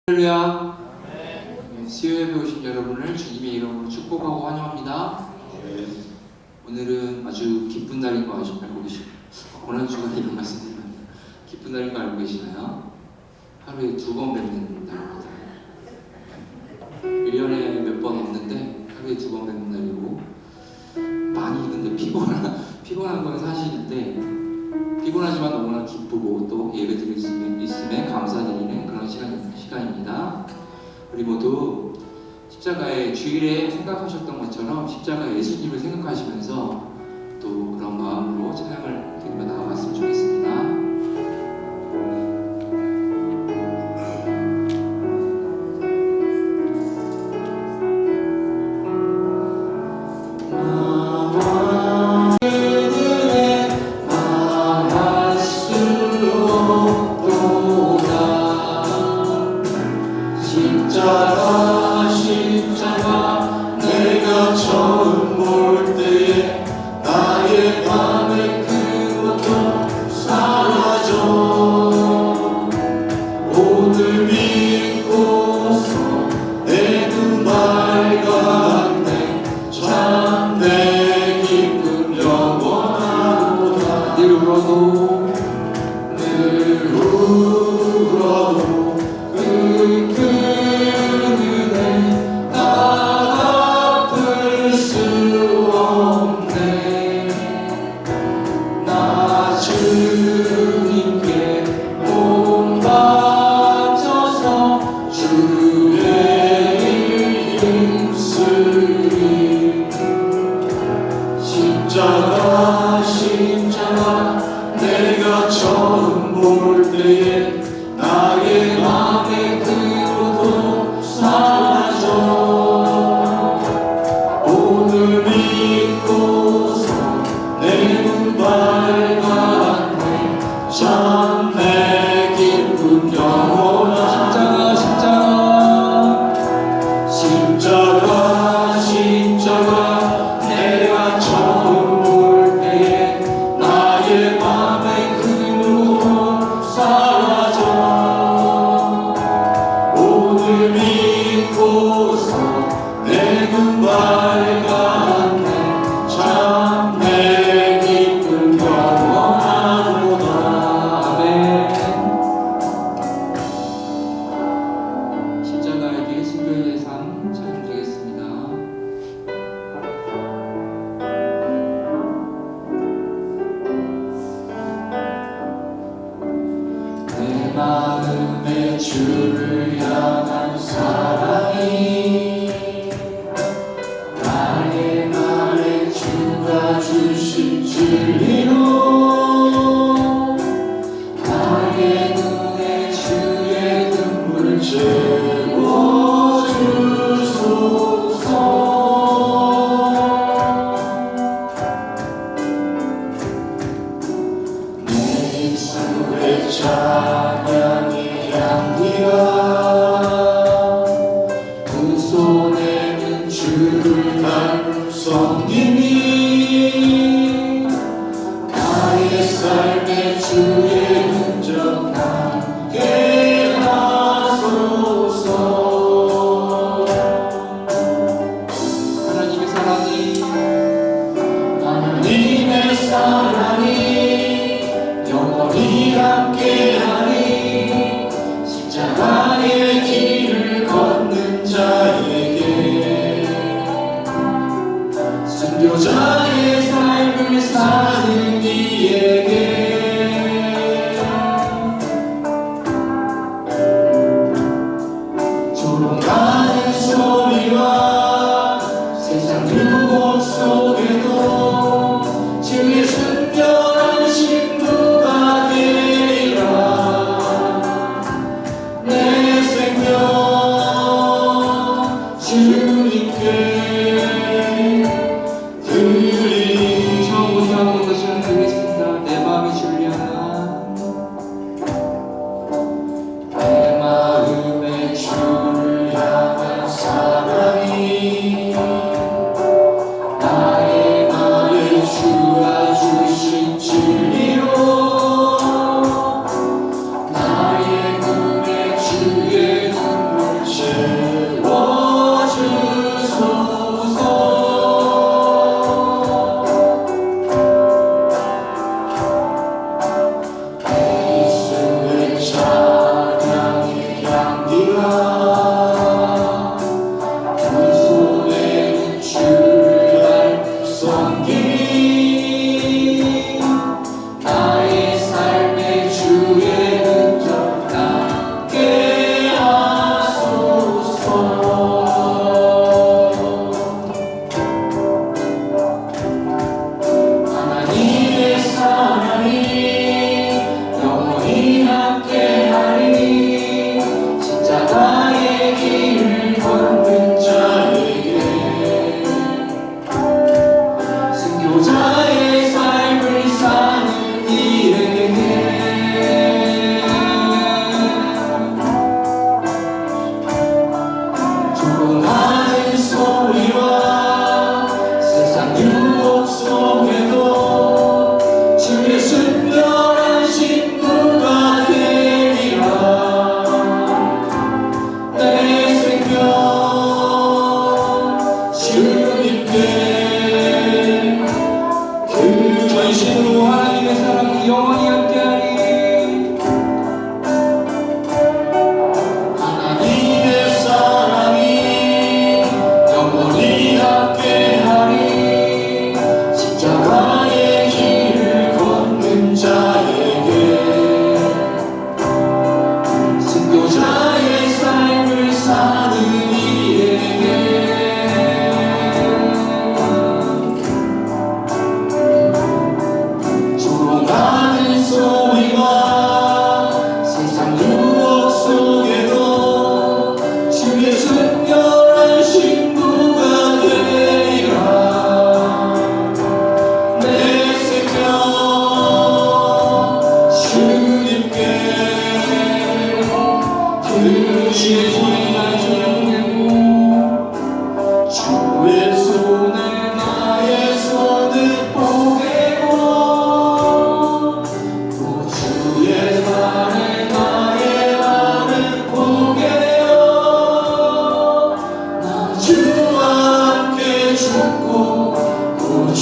할렐루야. 수요예배 오신 여러분을 주님의 이름으로 축복하고 환영합니다. 오늘은 아주 기쁜 날인 거 알고 계시나요? 고난주가 이런 말씀 드리면 기쁜 날인 거 알고 계시나요? 하루에 2번 뵙는 날이거든요. 1년에 몇 번 없는데 하루에 2번 뵙는 날이고, 많이 근데 피곤한 건 사실인데, 피곤하지만 너무나 기쁘고 또 예배 드릴 수 있음에 감사드리는 그런 시간입니다. 우리 모두 십자가의 주일에 생각하셨던 것처럼 십자가 예수님을 생각하시면서 또 그런 마음으로 찬양을 드리며 나아갔으면 좋겠습니다. 십자가 내가 처음 볼 때에 나의 맘에 그 고통 사라져. 오늘 믿고서 내 눈 밝았네. 참 내 기쁨 영원하도다. 늘 울어도 주님께 몸 바쳐서 주의 힘쓰리. 십자가 내가 처음 볼 때에 나의 맘에 그 고통 사라져. 오늘 믿고서 내 눈 밝았네. 참 내 기쁨 영원한 십자가 내가 처음 볼 때에 나의 맘에 그 고통 사라져. 오늘 믿고서 내 눈 밝았네. 참 내 기쁨 영원하도다. 아멘. 십자가의 길 순교의 삶 찬양드리겠습니다. 내 마음에 주를 향한 사랑이 나의 말에 주가 주신 진리로 나의 눈에 주의 눈물 채워주소서. 내 입술에 찬양의 향기가 두 손에는 주를 닮은 성김이 나의 삶에 주의 흔적 남게 하소서. 하나님의 사랑이 영원히 함께하리. 십자가의 길을 걷는 자에게 순교자의 삶을 사는 이에게 조롱하는 소리와 세상 유혹 속에도 주의 순결한 신부가 되리라. 내 생명 주님께 드리리. 처음부터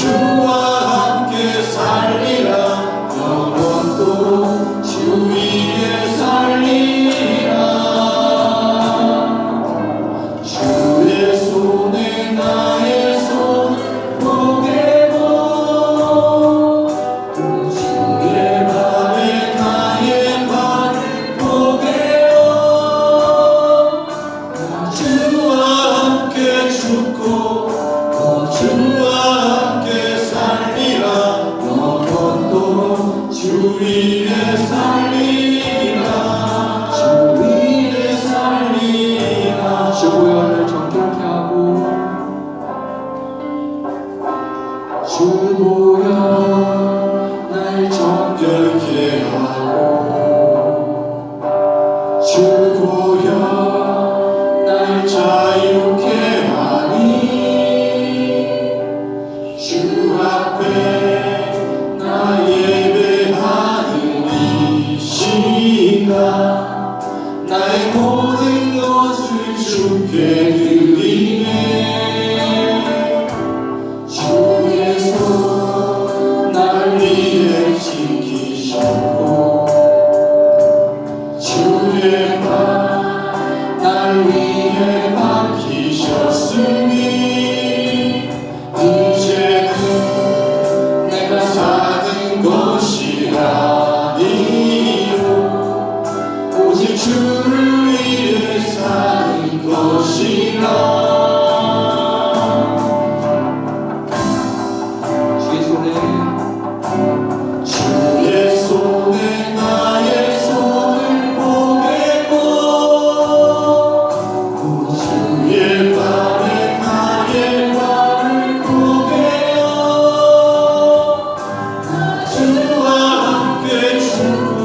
주와 함께 살리라 영원토록 주 위에 살리라 주의 손에 나의 손을 보게고 주의 발에 나의 발을 보게요 주와 함께 죽고 또 주와 함께 살리라 영원토록 주 위에 살리라 주 위에 살리라 주 보혈을 정결케 하고 주 보혈 날 정결케 하고 주 보혈 날 자유케 하니 주 앞에 나 예배하는 이 시간 나의 모든 것을 주께 드리네 주의 손 날 위해 지키셨고 주의 발 날 위해 밝히셨으니 이제는 내가 사는 것이 아니요 오직 주를 위해 사는 것이라 주의 손에 주의 손에 나의 손을 보게고 주의 발에 나의 발을 보게요 주와 함께 죽고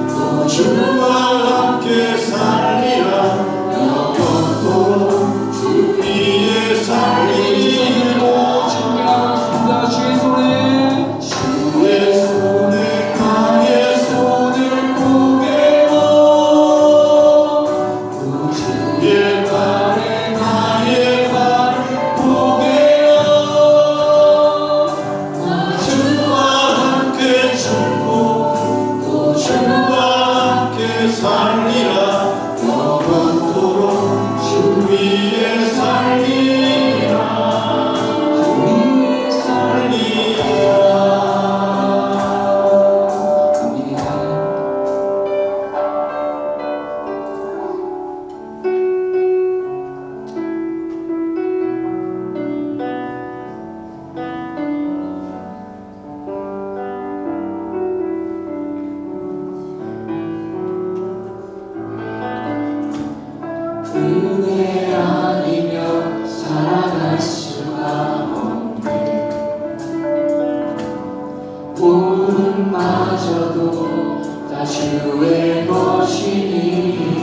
또 주와 함께 살리라 영원토록 주 위에 살리라 증명하겠습니다. 주의 손에 주의 손에 나의 손을 보게요 또 주의 발에 나의 발을 보게요 주와 함께 죽고 또 주와 함께 살리라 영원토록 주 위에 살리라 주 위에 살리라 갑니다. 은혜 아니면 살아갈 수가 없네 복음마저도 다 주의 것이니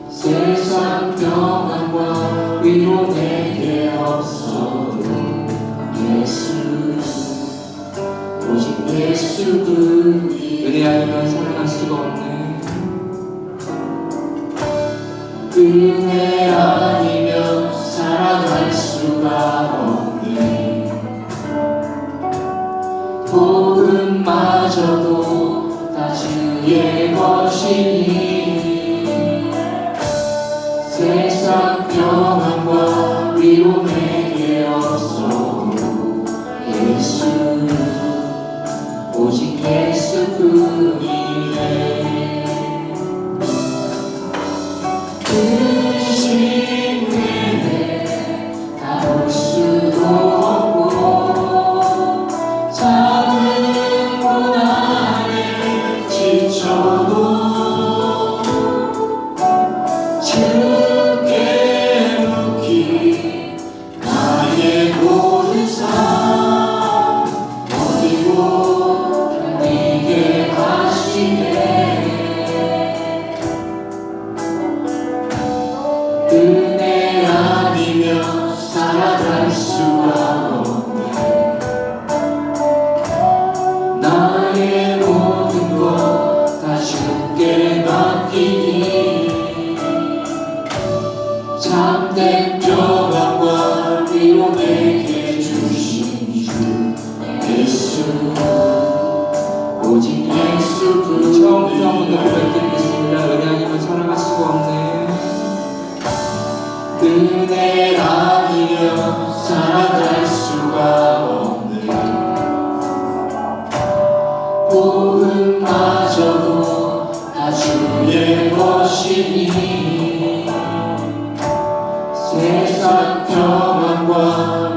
세상 평안과 위로 내게 없어도 예수 오직 예수 그리 은혜 아니면 살아갈 수가 없네. 은혜 아니면 살아갈 수가 없네 복음마저도 다 주의 것이니 세상 평안과 위로 내게 없어도 예수 오직 예수 그리네 의심 내내 다룰 수도 없고 작은 고난에 지쳐도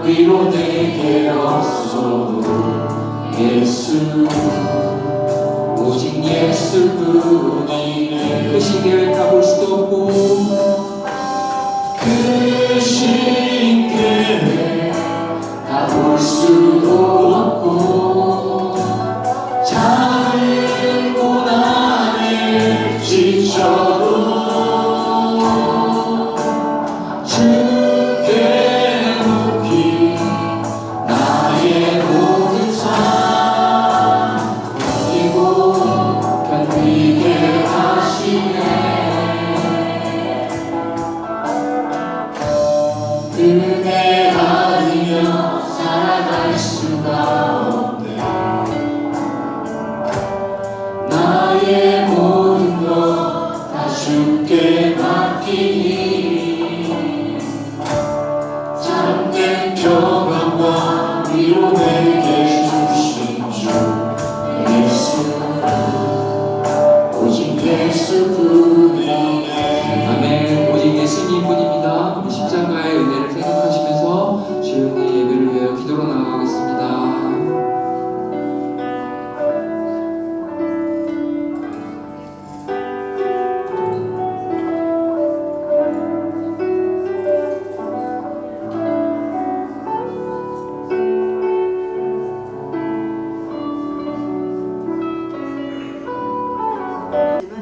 위로 내게 없어도 예수 오직 예수뿐이네. 그 시계를 타볼 수도 없고 그 시계를 다 볼 수도 없고 작은 고난에 지쳐도 주께 묻기 나의 모든 삶 버리고 견디게 하시네. 은혜 아니면 살아갈 수가 없네. 나의 모든 것 다 주께 맡기니 참된 평안과 위로 내게 주신 주 예수 오직 예수뿐이네. 아멘. 오직 예수님뿐입니다. 우리 십자가의 은혜를 생각하시면서 조용히 예배를 위하여 기도로 나아가겠습니다.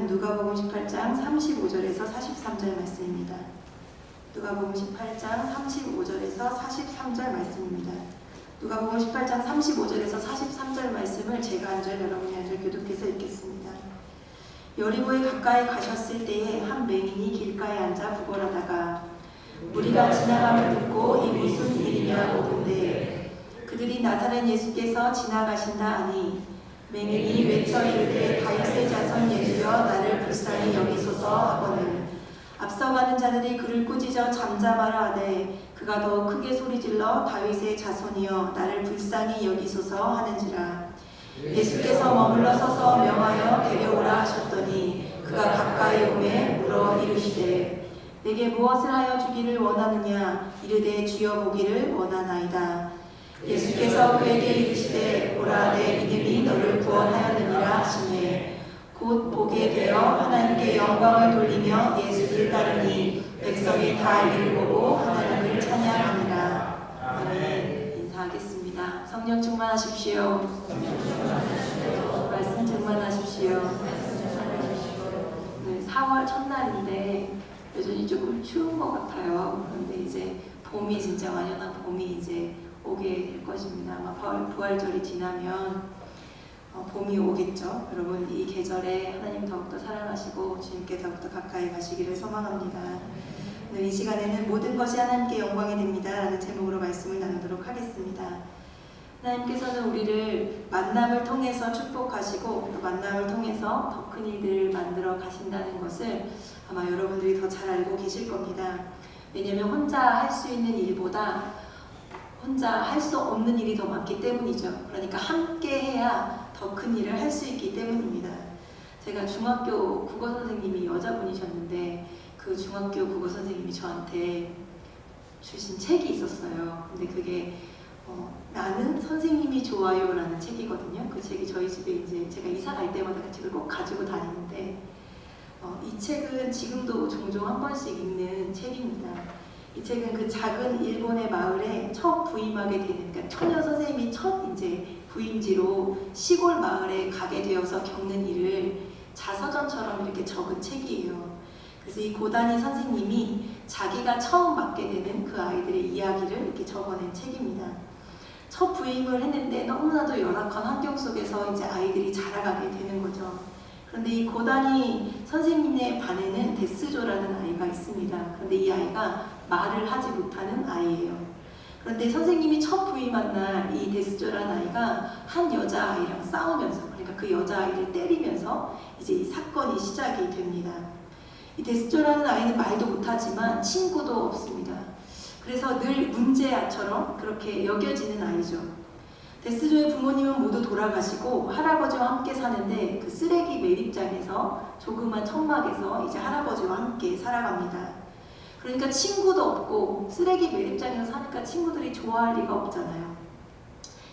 누가복음 18장 35절에서 43절 말씀입니다. 누가복음 18장 35절에서 43절 말씀입니다. 누가복음 18장 35절에서 43절 말씀을 제가 한 절 여러분이 한 절 교독해서 읽겠습니다. 여리고에 가까이 가셨을 때에 한 맹인이 길가에 앉아 구걸하다가 무리가 지나감을 듣고 이 무슨 일이냐 보던데 그들이 나사렛 예수께서 지나가신다 하니 맹인이 외쳐 이르되 다윗의 자손 예수여 나를 불쌍히 여기소서 하거늘 앞서가는 자들이 그를 꾸짖어 잠잠하라 하되 그가 더욱 크게 소리질러 다윗의 자손이여 나를 불쌍히 여기소서 하는지라. 예수께서 머물러 서서 명하여 데려오라 하셨더니 그가 가까이 오매 물어 이르시되 내게 무엇을 하여 주기를 원하느냐 이르되 주여 보기를 원하나이다. 예수께서 그에게 이르시되 보라 내 믿음이 너를 구원하였느니라 하시매 곧 보게 되어 하나님께 영광을 돌리며 예수를 따르니 백성이 다 이를 보고 하나님을 찬양하니라. 아멘. 인사하겠습니다. 성령 충만하십시오. 말씀 충만하십시오. 네, 4월 첫날인데 여전히 조금 추운 것 같아요. 그런데 이제 봄이 진짜 완연한 봄이 이제 오게 될 것입니다. 아마 부활절이 지나면 봄이 오겠죠. 여러분 이 계절에 하나님 더욱더 사랑하시고 주님께 더욱더 가까이 가시기를 소망합니다. 오늘 이 시간에는 모든 것이 하나님께 영광이 됩니다 라는 제목으로 말씀을 나누도록 하겠습니다. 하나님께서는 우리를 만남을 통해서 축복하시고 또 만남을 통해서 더 큰 일들을 만들어 가신다는 것을 아마 여러분들이 더 잘 알고 계실 겁니다. 왜냐하면 혼자 할 수 있는 일보다 혼자 할 수 없는 일이 더 많기 때문이죠. 그러니까 함께 해야 더 큰 일을 할 수 있기 때문입니다. 제가 중학교 국어 선생님이 여자분이셨는데 그 중학교 국어 선생님이 저한테 주신 책이 있었어요. 근데 그게 나는 선생님이 좋아요 라는 책이거든요. 그 책이 저희 집에 이제 제가 이사 갈 때마다 그 책을 꼭 가지고 다니는데 이 책은 지금도 종종 한 번씩 읽는 책입니다. 이 책은 그 작은 일본의 마을에 처음 부임하게 되는, 그러니까 처녀 선생님이 첫 이제 부임지로 시골 마을에 가게 되어서 겪는 일을 자서전처럼 이렇게 적은 책이에요. 그래서 이 고다니 선생님이 자기가 처음 맡게 되는 그 아이들의 이야기를 이렇게 적어낸 책입니다. 첫 부임을 했는데 너무나도 열악한 환경 속에서 이제 아이들이 자라가게 되는 거죠. 그런데 이 고다니 선생님의 반에는 데스조라는 아이가 있습니다. 그런데 이 아이가 말을 하지 못하는 아이예요. 그런데 선생님이 첫 부임한 날 이 데스조라는 아이가 한 여자아이랑 싸우면서, 그러니까 그 여자아이를 때리면서 이제 이 사건이 시작이 됩니다. 이 데스조라는 아이는 말도 못하지만 친구도 없습니다. 그래서 늘 문제아처럼 그렇게 여겨지는 아이죠. 데스조의 부모님은 모두 돌아가시고 할아버지와 함께 사는데 그 쓰레기 매립장에서 조그만 천막에서 이제 할아버지와 함께 살아갑니다. 그러니까 친구도 없고 쓰레기 매립장에서 사니까 친구들이 좋아할 리가 없잖아요.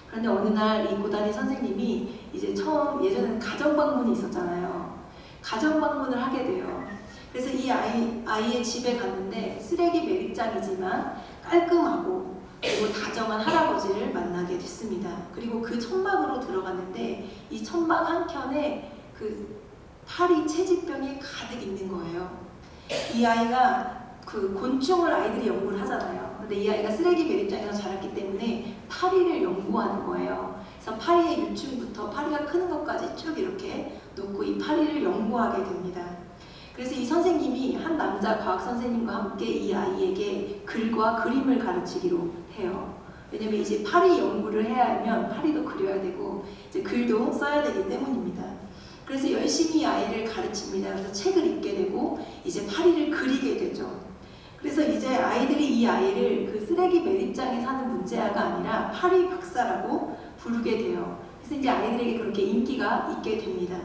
그런데 어느 날 이 고다니 선생님이 이제 처음 예전에는 가정 방문이 있었잖아요. 가정 방문을 하게 돼요. 그래서 이 아이의 집에 갔는데 쓰레기 매립장이지만 깔끔하고 그리고 다정한 할아버지를 만나게 됐습니다. 그리고 그 천막으로 들어갔는데 이 천막 한켠에 그 파리 채집병이 가득 있는 거예요. 이 아이가 그 곤충을 아이들이 연구를 하잖아요. 근데 이 아이가 쓰레기 매립장에서 자랐기 때문에 파리를 연구하는 거예요. 그래서 파리의 유충부터 파리가 크는 것까지 쭉 이렇게 놓고 이 파리를 연구하게 됩니다. 그래서 이 선생님이 한 남자 과학 선생님과 함께 이 아이에게 글과 그림을 가르치기로 해요. 왜냐면 이제 파리 연구를 해야 하면 파리도 그려야 되고 이제 글도 써야 되기 때문입니다. 그래서 열심히 이 아이를 가르칩니다. 그래서 책을 읽게 되고 이제 파리를 그리게 되죠. 그래서 이제 아이들이 이 아이를 그 쓰레기 매립장에 사는 문제아가 아니라 파리 박사라고 부르게 돼요. 그래서 이제 아이들에게 그렇게 인기가 있게 됩니다.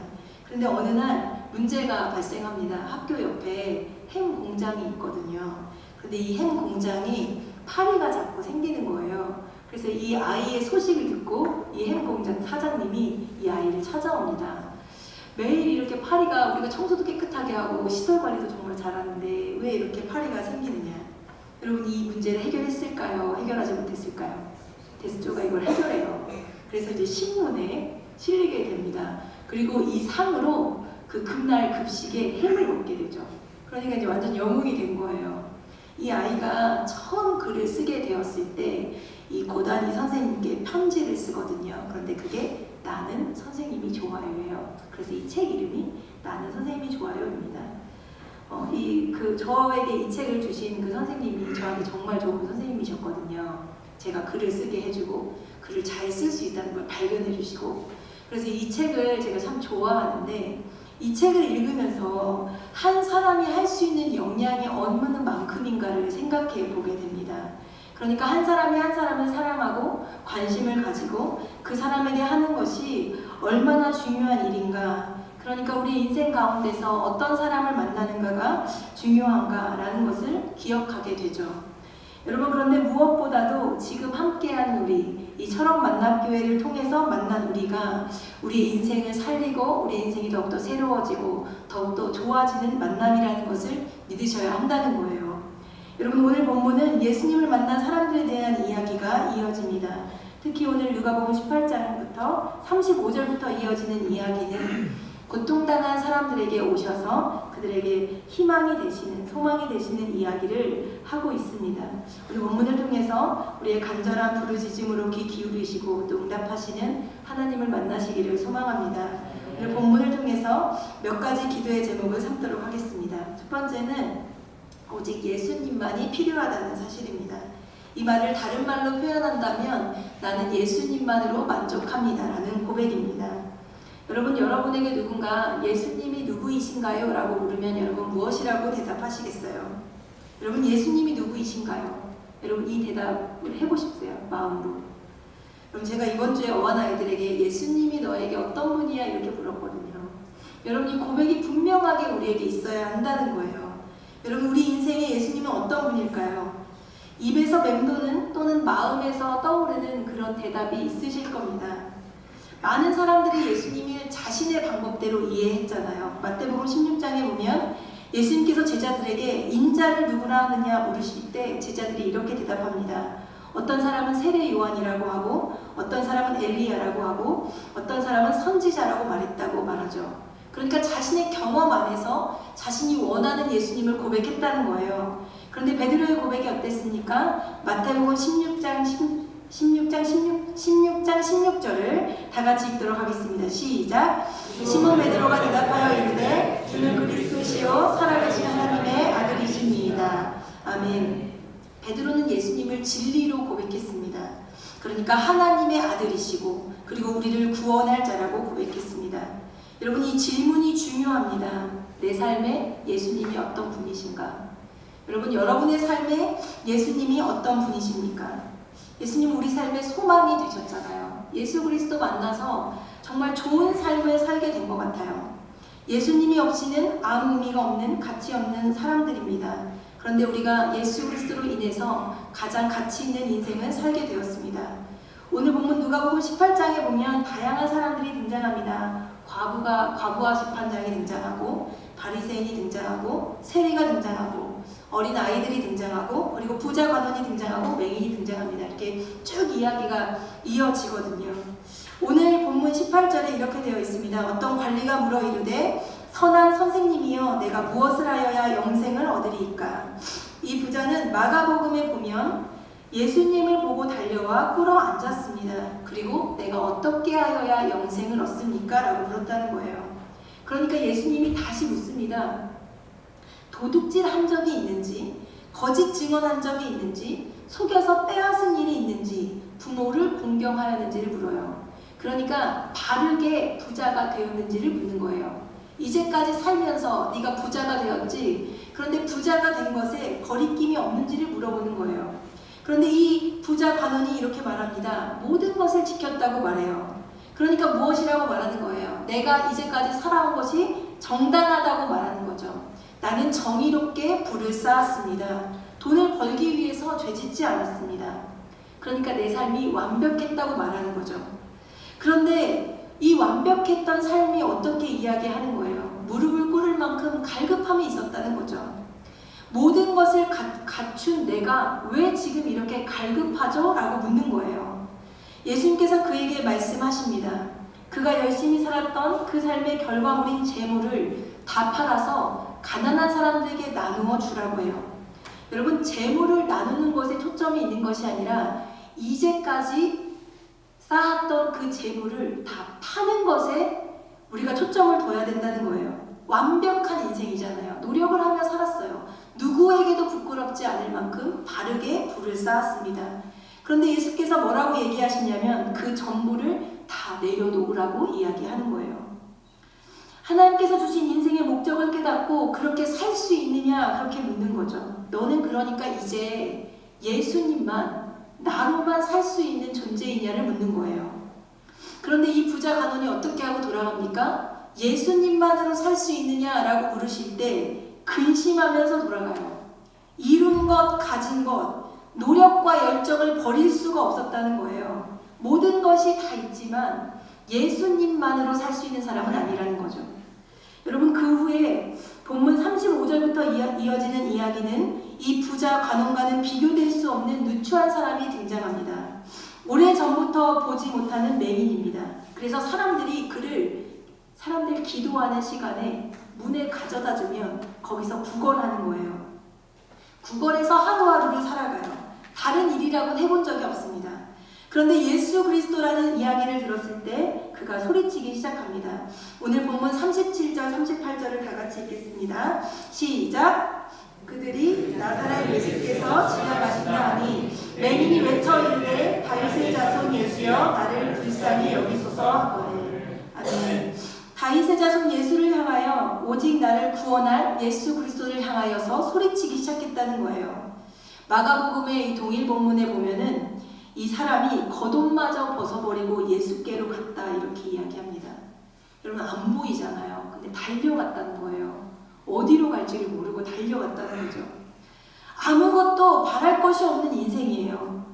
그런데 어느 날 문제가 발생합니다. 학교 옆에 햄 공장이 있거든요. 근데 이 햄 공장이 파리가 자꾸 생기는 거예요. 그래서 이 아이의 소식을 듣고 이 햄 공장 사장님이 이 아이를 찾아옵니다. 매일 이렇게 파리가 우리가 청소도 깨끗하게 하고 시설 관리도 정말 잘하는데 왜 이렇게 파리가 생기느냐? 여러분 이 문제를 해결했을까요? 해결하지 못했을까요? 데스조가 이걸 해결해요. 그래서 이제 신문에 실리게 됩니다. 그리고 이 상으로 그 금날 급식에 햄을 먹게 되죠. 그러니까 이제 완전 영웅이 된 거예요. 이 아이가 처음 글을 쓰게 되었을 때 이 고다니 선생님께 편지를 쓰거든요. 그런데 그게 나는 선생님이 좋아요예요. 그래서 이 책 이름이 나는 선생님이 좋아요입니다. 저에게 이 책을 주신 그 선생님이 저한테 정말 좋은 선생님이셨거든요. 제가 글을 쓰게 해주고 글을 잘 쓸 수 있다는 걸 발견해 주시고 그래서 이 책을 제가 참 좋아하는데 이 책을 읽으면서 한 사람이 할 수 있는 역량이 어느 만큼인가를 생각해 보게 됩니다. 그러니까 한 사람이 한 사람을 사랑하고 관심을 가지고 그 사람에게 하는 것이 얼마나 중요한 일인가. 그러니까 우리 인생 가운데서 어떤 사람을 만나는가가 중요한가라는 것을 기억하게 되죠. 여러분 그런데 무엇보다도 지금 함께하는 우리 이 철학 만남교회를 통해서 만난 우리가 우리 인생을 살리고 우리 인생이 더욱더 새로워지고 더욱더 좋아지는 만남이라는 것을 믿으셔야 한다는 거예요. 여러분 오늘 본문은 예수님을 만난 사람들에 대한 이야기가 이어집니다. 특히 오늘 누가복음 18장부터 35절부터 이어지는 이야기는 고통당한 사람들에게 오셔서 그들에게 희망이 되시는, 소망이 되시는 이야기를 하고 있습니다. 오늘 본문을 통해서 우리의 간절한 부르짖음으로 귀 기울이시고 또 응답하시는 하나님을 만나시기를 소망합니다. 오늘 본문을 통해서 몇 가지 기도의 제목을 삼도록 하겠습니다. 첫 번째는 오직 예수님만이 필요하다는 사실입니다. 이 말을 다른 말로 표현한다면 나는 예수님만으로 만족합니다 라는 고백입니다. 여러분, 여러분에게 누군가 예수님이 누구이신가요? 라고 물으면 여러분 무엇이라고 대답하시겠어요? 여러분 예수님이 누구이신가요? 여러분 이 대답을 해보십시오. 마음으로. 그럼 제가 이번 주에 어한 아이들에게 예수님이 너에게 어떤 분이야? 이렇게 물었거든요. 여러분 이 고백이 분명하게 우리에게 있어야 한다는 거예요. 여러분 우리 인생에 예수님은 어떤 분일까요? 입에서 맴도는 또는 마음에서 떠오르는 그런 대답이 있으실 겁니다. 많은 사람들이 예수님을 자신의 방법대로 이해했잖아요. 마태복음 16장에 보면 예수님께서 제자들에게 인자를 누구라 하느냐 물으실 때 제자들이 이렇게 대답합니다. 어떤 사람은 세례 요한이라고 하고 어떤 사람은 엘리야라고 하고 어떤 사람은 선지자라고 말했다고 말하죠. 그러니까 자신의 경험 안에서 자신이 원하는 예수님을 고백했다는 거예요. 그런데 베드로의 고백이 어땠습니까? 마태복음 16장 16절을 다 같이 읽도록 하겠습니다. 시작! 시몬 베드로가 대답하여 이르되 주는 그리스도시요 살아계신 하나님의 아들이시니이다. 아멘. 베드로는 예수님을 진리로 고백했습니다. 그러니까 하나님의 아들이시고 그리고 우리를 구원할 자라고 고백했습니다. 여러분 이 질문이 중요합니다. 내 삶에 예수님이 어떤 분이신가? 여러분 여러분의 삶에 예수님이 어떤 분이십니까? 예수님 우리 삶의 소망이 되셨잖아요. 예수 그리스도 만나서 정말 좋은 삶을 살게 된 것 같아요. 예수님이 없이는 아무 의미가 없는 가치 없는 사람들입니다. 그런데 우리가 예수 그리스도로 인해서 가장 가치 있는 인생을 살게 되었습니다. 오늘 본문 누가복음 18장에 보면 다양한 사람들이 등장합니다. 과부와 재판장이 등장하고, 바리새인이 등장하고, 세리가 등장하고, 어린 아이들이 등장하고, 그리고 부자 관원이 등장하고, 맹인이 등장합니다. 이렇게 쭉 이야기가 이어지거든요. 오늘 본문 18절에 이렇게 되어 있습니다. 어떤 관리가 물어 이르되 선한 선생님이여 내가 무엇을 하여야 영생을 얻으리이까. 이 부자는 마가복음에 보면 예수님을 보고 달려와 꿇어 앉았습니다. 그리고 내가 어떻게 하여야 영생을 얻습니까? 라고 물었다는 거예요. 그러니까 예수님이 다시 묻습니다. 도둑질 한 적이 있는지, 거짓 증언한 적이 있는지, 속여서 빼앗은 일이 있는지, 부모를 공경하였는지를 물어요. 그러니까 바르게 부자가 되었는지를 묻는 거예요. 이제까지 살면서 네가 부자가 되었지, 그런데 부자가 된 것에 거리낌이 없는지를 물어보는 거예요. 그런데 이 부자 관원이 이렇게 말합니다. 모든 것을 지켰다고 말해요. 그러니까 무엇이라고 말하는 거예요? 내가 이제까지 살아온 것이 정당하다고 말하는 거죠. 나는 정의롭게 부를 쌓았습니다. 돈을 벌기 위해서 죄짓지 않았습니다. 그러니까 내 삶이 완벽했다고 말하는 거죠. 그런데 이 완벽했던 삶이 어떻게 이야기하는 거예요? 무릎을 꿇을 만큼 갈급함이 있었다는 거죠. 모든 것을 갖춘 내가 왜 지금 이렇게 갈급하죠? 라고 묻는 거예요. 예수님께서 그에게 말씀하십니다. 그가 열심히 살았던 그 삶의 결과물인 재물을 다 팔아서 가난한 사람들에게 나누어 주라고 해요. 여러분, 재물을 나누는 것에 초점이 있는 것이 아니라 이제까지 쌓았던 그 재물을 다 파는 것에 우리가 초점을 둬야 된다는 거예요. 완벽한 인생이잖아요. 노력을 하며 살았어요. 누구에게도 부끄럽지 않을 만큼 바르게 부를 쌓았습니다. 그런데 예수께서 뭐라고 얘기하시냐면 그 전부를 다 내려놓으라고 이야기하는 거예요. 하나님께서 주신 인생의 목적을 깨닫고 그렇게 살 수 있느냐, 그렇게 묻는 거죠. 너는 그러니까 이제 예수님만, 나로만 살 수 있는 존재이냐를 묻는 거예요. 그런데 이 부자 간원이 어떻게 하고 돌아갑니까? 예수님만으로 살 수 있느냐라고 물으실 때 근심하면서 돌아가요. 이룬 것, 가진 것, 노력과 열정을 버릴 수가 없었다는 거예요. 모든 것이 다 있지만 예수님만으로 살 수 있는 사람은 아니라는 거죠. 여러분, 그 후에 본문 35절부터 이어지는 이야기는 이 부자 간원과는 비교될 수 없는 누추한 사람이 등장합니다. 오래전부터 보지 못하는 맹인입니다. 그래서 사람들 기도하는 시간에 문에 가져다 주면 거기서 구걸하는 거예요. 구걸해서 하루하루를 살아가요. 다른 일이라고는 해본 적이 없습니다. 그런데 예수 그리스도라는 이야기를 들었을 때 그가 소리치기 시작합니다. 오늘 본문 37절, 38절을 다 같이 읽겠습니다. 시작! 그들이 나사렛 예수께서 지나가신다 하니 맹인이 외쳐 이르되 다윗의 자손 예수여 나를 불쌍히 여기소서 하거늘. 아멘. 다윗의 자손 예수를 향하여, 오직 나를 구원할 예수 그리스도를 향하여서 소리치기 시작했다는 거예요. 마가복음의 이 동일 본문에 보면은 이 사람이 겉옷마저 벗어버리고 예수께로 갔다 이렇게 이야기합니다. 여러분, 안 보이잖아요. 근데 달려갔다는 거예요. 어디로 갈지를 모르고 달려갔다는 거죠. 아무것도 바랄 것이 없는 인생이에요.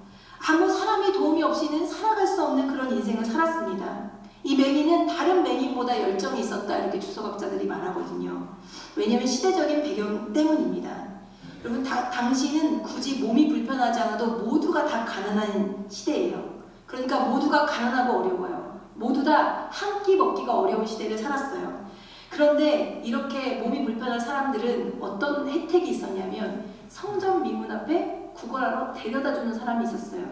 아무 사람의 도움이 없이는 살아갈 수 없는 그런 인생을 살았습니다. 이 맹인은 다른 맹인보다 열정이 있었다 이렇게 주석학자들이 말하거든요. 왜냐하면 시대적인 배경 때문입니다. 여러분, 당시는 굳이 몸이 불편하지 않아도 모두가 다 가난한 시대예요. 그러니까 모두가 가난하고 어려워요. 모두 다 한 끼 먹기가 어려운 시대를 살았어요. 그런데 이렇게 몸이 불편한 사람들은 어떤 혜택이 있었냐면 성전 미문 앞에 구걸하러 데려다주는 사람이 있었어요.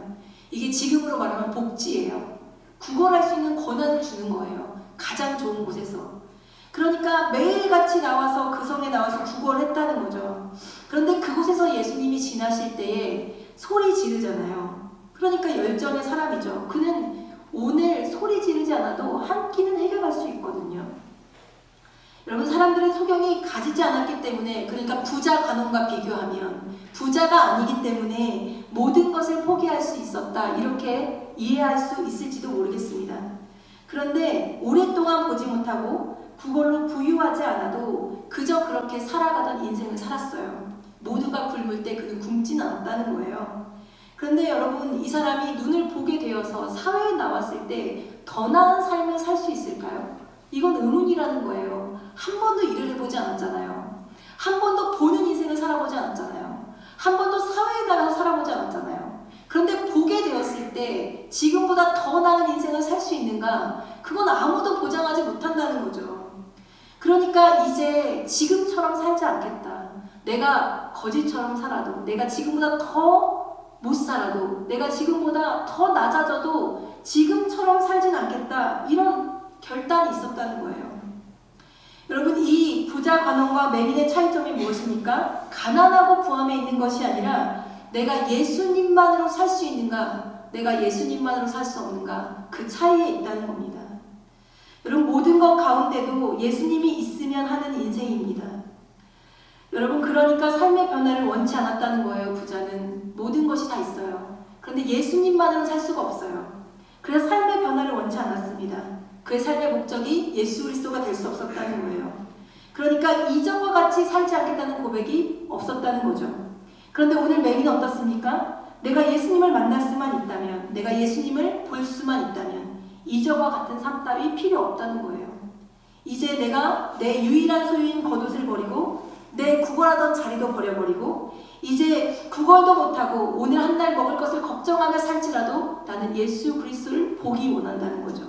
이게 지금으로 말하면 복지예요. 구걸할 수 있는 권한을 주는 거예요. 가장 좋은 곳에서. 그러니까 매일같이 나와서 그 성에 나와서 구걸을 했다는 거죠. 그런데 그곳에서 예수님이 지나실 때에 소리 지르잖아요. 그러니까 열정의 사람이죠. 그는 오늘 소리 지르지 않아도 한 끼는 해결할 수 있거든요. 여러분, 사람들은 소경이 가지지 않았기 때문에, 그러니까 부자 간원과 비교하면 부자가 아니기 때문에 모든 것을 포기할 수 있었다 이렇게 이해할 수 있을지도 모르겠습니다. 그런데 오랫동안 보지 못하고 그걸로 부유하지 않아도 그저 그렇게 살아가던 인생을 살았어요. 모두가 굶을 때 그는 굶지는 않았다는 거예요. 그런데 여러분, 이 사람이 눈을 보게 되어서 사회에 나왔을 때 더 나은 삶을 살 수 있을까요? 이건 의문이라는 거예요. 한 번도 일을 해보지 않았잖아요. 한 번도 보는 인생을 살아보지 않았잖아요. 한 번도 사회에 나가서 살아보지 않았잖아요. 그런데 보게 되었을 때 지금보다 더 나은 인생을 살 수 있는가? 그건 아무도 보장하지 못한다는 거죠. 그러니까 이제 지금처럼 살지 않겠다. 내가 거지처럼 살아도, 내가 지금보다 더 못 살아도, 내가 지금보다 더 낮아져도 지금처럼 살진 않겠다. 이런 결단이 있었다는 거예요. 여러분, 이 부자 관원과 맹인의 차이점이 무엇입니까? 가난하고 부함에 있는 것이 아니라 내가 예수님만으로 살 수 있는가, 내가 예수님만으로 살 수 없는가, 그 차이에 있다는 겁니다. 여러분, 모든 것 가운데도 예수님이 있으면 하는 인생입니다. 여러분, 그러니까 삶의 변화를 원치 않았다는 거예요. 부자는 모든 것이 다 있어요. 그런데 예수님만으로 살 수가 없어요. 그래서 삶의 변화를 원치 않았습니다. 그의 삶의 목적이 예수 그리스도가 될 수 없었다는 거예요. 그러니까 이전과 같이 살지 않겠다는 고백이 없었다는 거죠. 그런데 오늘 맹인은 어떻습니까? 내가 예수님을 만날 수만 있다면, 내가 예수님을 볼 수만 있다면 이전과 같은 삶 따위 필요 없다는 거예요. 이제 내가 내 유일한 소유인 겉옷을 버리고 내 구걸하던 자리도 버려버리고 이제 구걸도 못하고 오늘 한 날 먹을 것을 걱정하며 살지라도 나는 예수 그리스도를 보기 원한다는 거죠.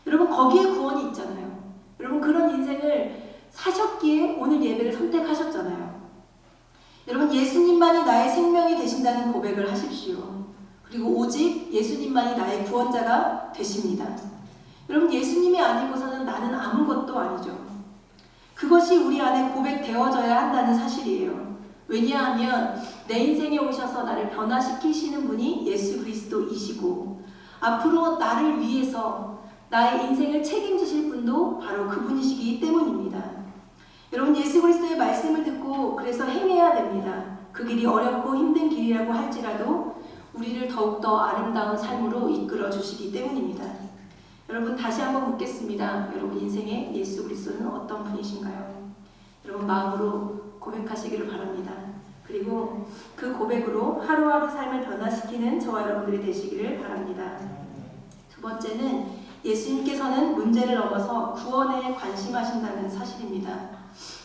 여러분, 거기에 구원이 있잖아요. 여러분, 그런 인생을 사셨기에 오늘 예배를 선택하셨잖아요. 여러분, 예수님만이 나의 생명이 되신다는 고백을 하십시오. 그리고 오직 예수님만이 나의 구원자가 되십니다. 여러분, 예수님이 아니고서는 나는 아무것도 아니죠. 그것이 우리 안에 고백되어져야 한다는 사실이에요. 왜냐하면 내 인생에 오셔서 나를 변화시키시는 분이 예수 그리스도이시고 앞으로 나를 위해서 나의 인생을 책임지실 분도 바로 그분이시기 때문입니다. 여러분, 예수 그리스도의 말씀을 듣고 그래서 행해야 됩니다. 그 길이 어렵고 힘든 길이라고 할지라도 우리를 더욱더 아름다운 삶으로 이끌어 주시기 때문입니다. 여러분, 다시 한번 묻겠습니다. 여러분 인생에 예수 그리스도는 어떤 분이신가요? 여러분, 마음으로 고백하시기를 바랍니다. 그리고 그 고백으로 하루하루 삶을 변화시키는 저와 여러분들이 되시기를 바랍니다. 두 번째는 예수님께서는 문제를 넘어서 구원에 관심하신다는 사실입니다.